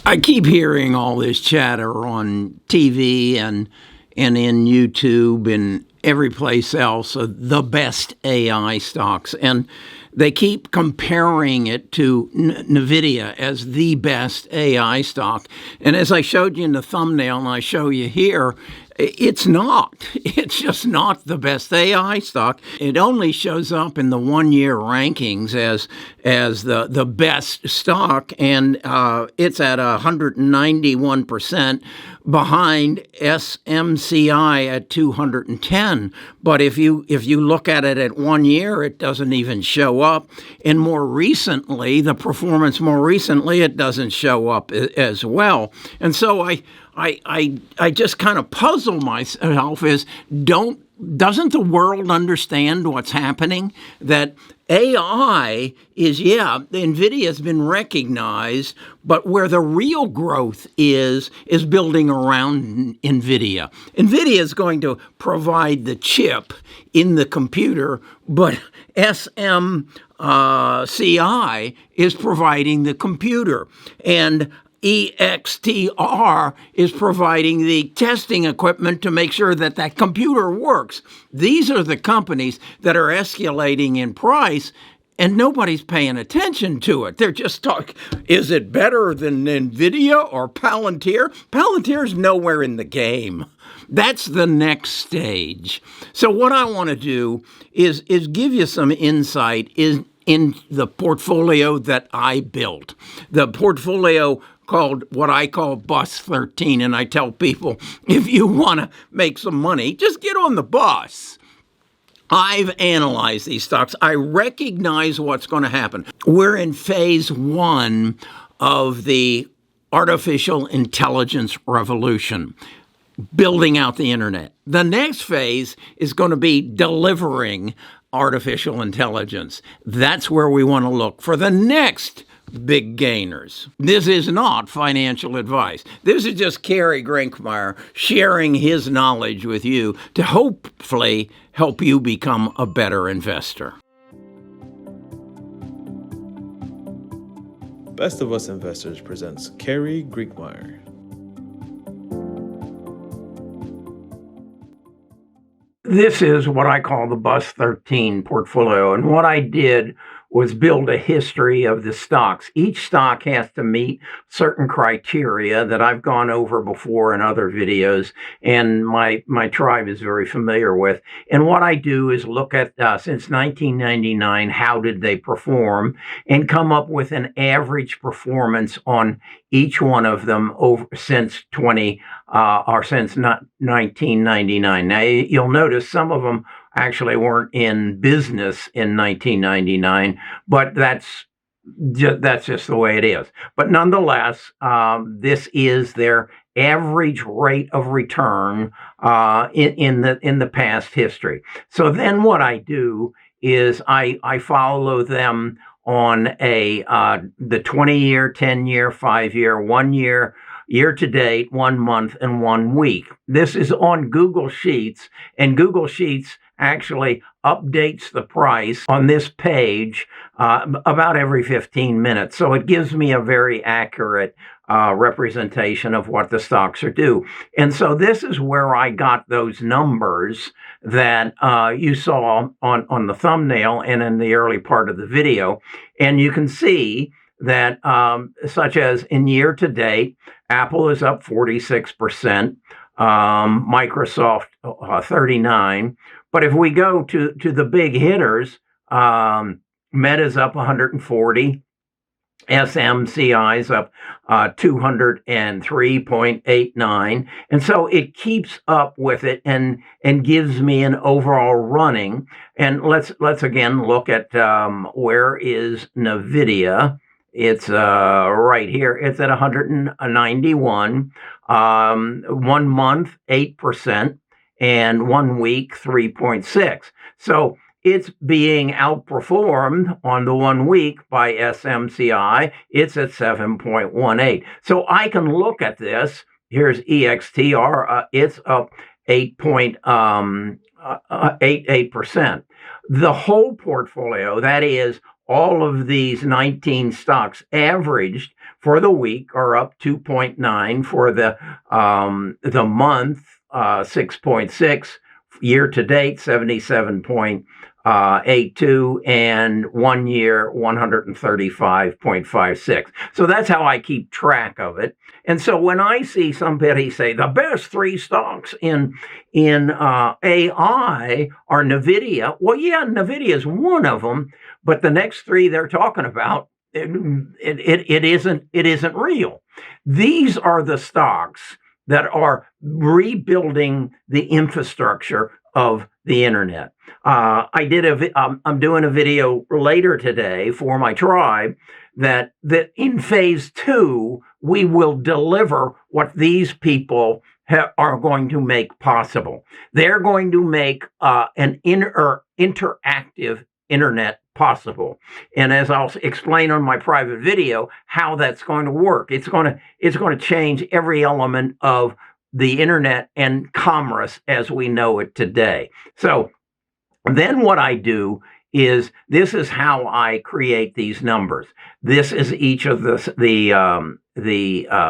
I keep hearing all this chatter on TV and in YouTube and every place else of the best AI stocks. And they keep comparing it to NVIDIA as the best AI stock. And as I showed you in the thumbnail and I show you here, it's not. It's just not the best AI stock. It only shows up in the one-year rankings as the best stock, and it's at 191% behind SMCI at 210. But if you look at it at 1 year, it doesn't even show up. And more recently, the performance more recently, it doesn't show up as well. And so I just kind of puzzle myself doesn't the world understand what's happening? That AI is, NVIDIA has been recognized, but where the real growth is building around NVIDIA. NVIDIA is going to provide the chip in the computer, but SMCI is providing the computer. And EXTR is providing the testing equipment to make sure that that computer works. These are the companies that are escalating in price, and nobody's paying attention to it. They're just talking, is it better than NVIDIA or Palantir? Palantir's nowhere in the game. That's the next stage. So what I want to do is give you some insight in the portfolio that I built. The portfolio called what I call Bus 13. And I tell people, if you want to make some money, just get on the bus. I've analyzed these stocks. I recognize what's going to happen. We're in phase one of the artificial intelligence revolution, building out the internet. The next phase is going to be delivering artificial intelligence. That's where we want to look for the next big gainers. This is not financial advice. This is just Kerry Grinkmeyer sharing his knowledge with you to hopefully help you become a better investor. Best of Us Investors presents Kerry Grinkmeyer. This is what I call the Bus 13 portfolio. And what I did was build a history of the stocks. Each stock has to meet certain criteria that I've gone over before in other videos, and my tribe is very familiar with. And what I do is look at, since 1999, how did they perform, and come up with an average performance on each one of them since 1999. Now, you'll notice some of them actually weren't in business in 1999, but that's just the way it is. But nonetheless, this is their average rate of return in the past history. So then what I do is I follow them on the 20-year, 10-year, 5-year, 1 year, year to date, 1 month, and 1 week. This is on Google Sheets, and Google Sheets actually updates the price on this page about every 15 minutes. So it gives me a very accurate representation of what the stocks are due. And so this is where I got those numbers that you saw on the thumbnail and in the early part of the video. And you can see that such as in year to date, Apple is up 46%, Microsoft 39%. But if we go to the big hitters, Meta's up 140, SMCI's up 203.89, and so it keeps up with it and gives me an overall running. And let's again look at where is NVIDIA. It's right here. It's at 191. 1 month, 8%. And 1 week, 3.6. So it's being outperformed on the 1 week by SMCI. It's at 7.18. So I can look at this. Here's EXTR. It's up 8.88%. The whole portfolio, that is all of these 19 stocks averaged for the week are up 2.9, for the month 6.6, year to date 77.82, and 1 year 135.56. So that's how I keep track of it. And so when I see somebody say the best three stocks in AI are NVIDIA, well, yeah, NVIDIA is one of them, but the next three they're talking about, it isn't real. These are the stocks that are rebuilding the infrastructure of the internet. I'm doing a video later today for my tribe that in phase 2 we will deliver what these people are going to make possible. They're going to make an interactive internet possible. And as I'll explain on my private video how that's going to work, it's going to change every element of the internet and commerce as we know it today. So then what I do is, this is how I create these numbers. This is each of the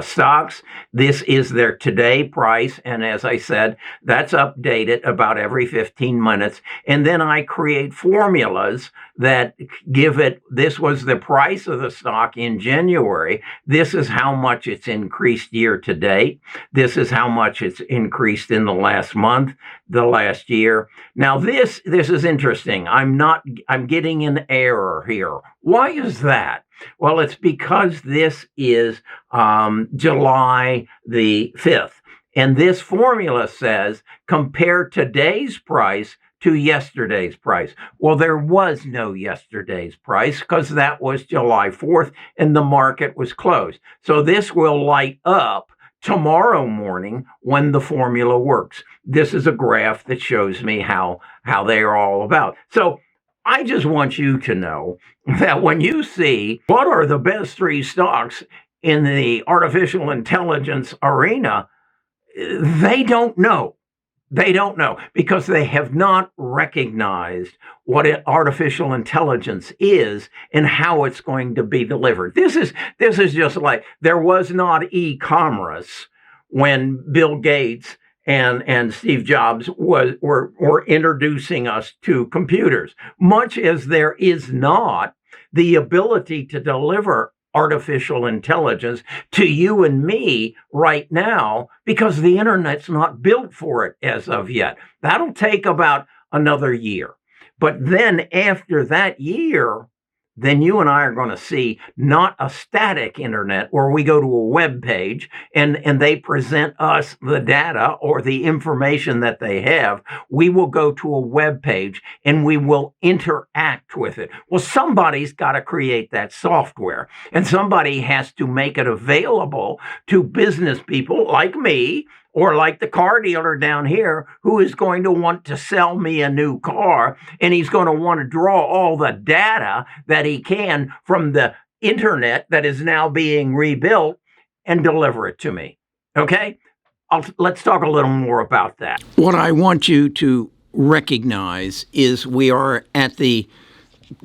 stocks. This is their today price. And as I said, that's updated about every 15 minutes. And then I create formulas that give it, this was the price of the stock in January. This is how much it's increased year to date. This is how much it's increased in the last month, the last year. Now this is interesting. I'm getting an error here. Why is that? Well, it's because this is July the 5th. And this formula says, compare today's price to yesterday's price. Well, there was no yesterday's price because that was July 4th and the market was closed. So this will light up tomorrow morning when the formula works. This is a graph that shows me how they are all about. So I just want you to know that when you see what are the best three stocks in the artificial intelligence arena, they don't know. They don't know because they have not recognized what artificial intelligence is and how it's going to be delivered. This is just like there was not e-commerce when Bill Gates and Steve Jobs were introducing us to computers, much as there is not the ability to deliver artificial intelligence to you and me right now because the internet's not built for it as of yet. That'll take about another year. But then after that year, then you and I are going to see not a static internet where we go to a web page and they present us the data or the information that they have. We will go to a web page and we will interact with it. Well, somebody's got to create that software and somebody has to make it available to business people like me, or like the car dealer down here who is going to want to sell me a new car, and he's going to want to draw all the data that he can from the internet that is now being rebuilt and deliver it to me. Okay? Let's talk a little more about that. What I want you to recognize is we are at the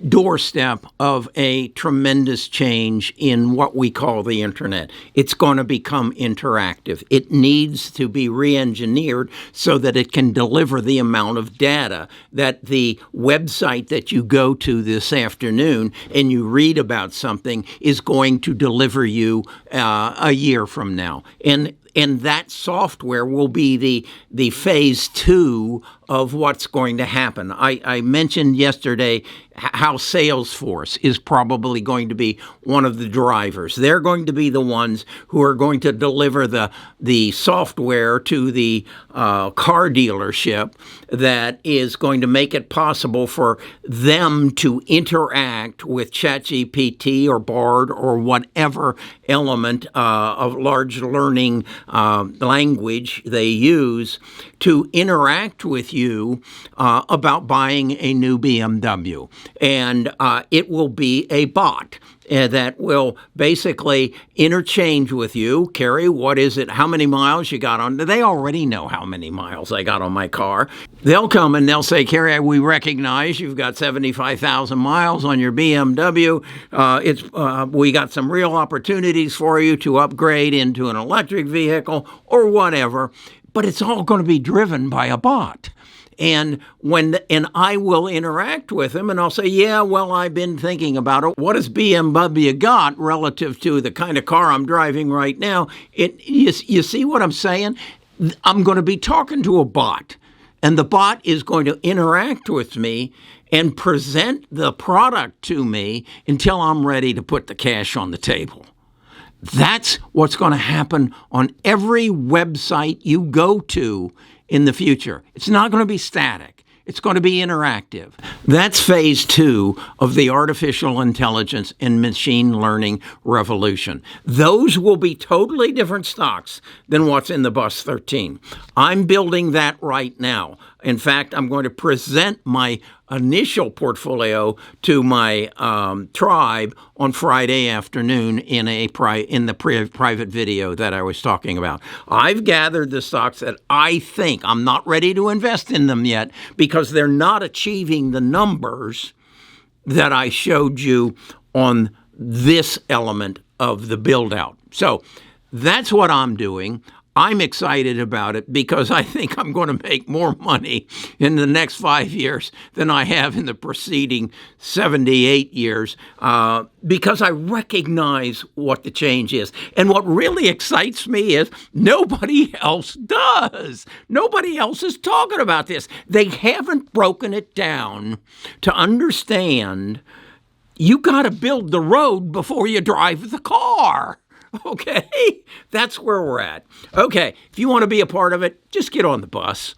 doorstep of a tremendous change in what we call the internet. It's going to become interactive. It needs to be re-engineered so that it can deliver the amount of data that the website that you go to this afternoon and you read about something is going to deliver you a year from now. And that software will be the phase 2 of what's going to happen. I mentioned yesterday how Salesforce is probably going to be one of the drivers. They're going to be the ones who are going to deliver the software to the car dealership that is going to make it possible for them to interact with ChatGPT or Bard or whatever element of large learning language they use to interact with you about buying a new BMW. And it will be a bot. that will basically interchange with you. Kerry, what is it? How many miles you got on? They already know how many miles I got on my car. They'll come and they'll say, Kerry, we recognize you've got 75,000 miles on your BMW. We got some real opportunities for you to upgrade into an electric vehicle or whatever, but it's all going to be driven by a bot. And I will interact with him and I'll say, yeah, well, I've been thinking about it. What has BMW got relative to the kind of car I'm driving right now? You see what I'm saying? I'm going to be talking to a bot, and the bot is going to interact with me and present the product to me until I'm ready to put the cash on the table. That's what's going to happen on every website you go to in the future. It's not going to be static. It's going to be interactive. That's phase 2 of the artificial intelligence and machine learning revolution. Those will be totally different stocks than what's in the Bus 13. I'm building that right now. In fact, I'm going to present my initial portfolio to my tribe on Friday afternoon in the private video that I was talking about. I've gathered the stocks that I think, I'm not ready to invest in them yet because they're not achieving the numbers that I showed you on this element of the build out. So that's what I'm doing. I'm excited about it because I think I'm going to make more money in the next 5 years than I have in the preceding 78 years because I recognize what the change is. And what really excites me is nobody else does. Nobody else is talking about this. They haven't broken it down to understand you got to build the road before you drive the car. Okay, that's where we're at. Okay, if you want to be a part of it, just get on the bus.